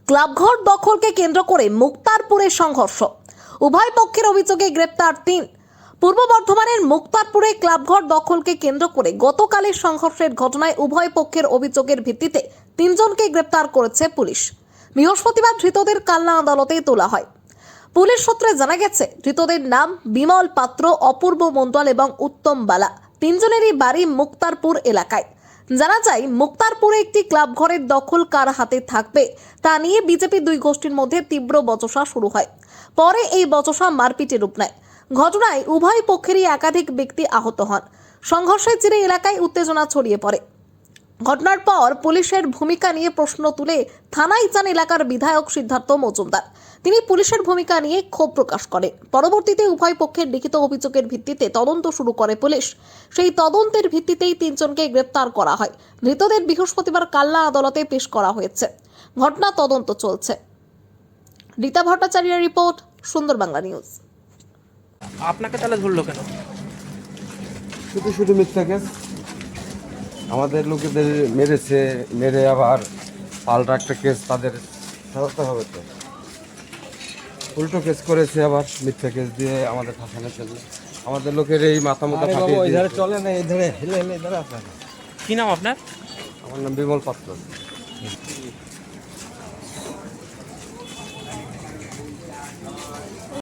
ক্লাবঘর দখলকে কেন্দ্র করে মুক্তারপুরে সংঘর্ষ, উভয় পক্ষের অভিযোগে গ্রেপ্তার 3। পূর্ব বর্ধমানের মুক্তারপুরে ক্লাবঘর দখলকে কেন্দ্র করে গতকালের সংঘর্ষের ঘটনায় উভয় পক্ষের অভিযোগের ভিত্তিতে 3 জনকে গ্রেপ্তার করেছে পুলিশ। বৃহস্পতিবার ধৃতদের কালনা আদালতে তোলা হয়। পুলিশ সূত্রে জানা গেছে, ধৃতদের নাম বিমল পাত্র, অপূর্ব মণ্ডল এবং উত্তম বালা। 3 জনেরই বাড়ি মুক্তারপুর এলাকায়। জানা যায়, মুক্তারপুরে একটি ক্লাব ঘরের দখল কার হাতে থাকবে তা নিয়ে বিজেপি দুই গোষ্ঠীর মধ্যে তীব্র বচসা শুরু হয়। পরে এই বচসা মারপিটের রূপ নেয়। ঘটনায় উভয় পক্ষেরই একাধিক ব্যক্তি আহত হন। সংঘর্ষের জেরে এলাকায় উত্তেজনা ছড়িয়ে পড়ে। ঘটনার পর পুলিশের ভূমিকা নিয়ে প্রশ্ন তুলে থানায় যান এলাকার বিধায়ক সিদ্ধার্থ মজুমদার। তিনি পুলিশের ভূমিকা নিয়ে ক্ষোভ প্রকাশ করেন। পরবর্তীতে উভয় পক্ষের লিখিত অভিযোগের ভিত্তিতে তদন্ত শুরু করে পুলিশ। সেই তদন্তের ভিত্তিতেই 3 জনকে গ্রেপ্তার করা হয়। ধৃতদের বৃহস্পতিবার কালনা আদালতে পেশ করা হয়েছে। ঘটনা তদন্ত চলছে। রীতা ভট্টাচার্যের রিপোর্ট, সুন্দর বাংলা নিউজ। আপনাকে তাহলে ধরলো কেন? শুধু শুধু মিথ্যা কেস, আমাদের লোকেদের মেরেছে, মেরে আবার পাল্টা একটা কেস তাদের সাজাতে হবে। তো উল্টো কেস করেছে, আবার মিথ্যা কেস দিয়ে আমাদের ফাঁসানোর জন্য আমাদের লোকের এই মাথা মুখা ফাটিয়ে দিয়েছে। চলে না, এই ধরে হেলে হেলে ধরে আপনার। কি নাম আপনার? আমার নাম বিমল পাত্র।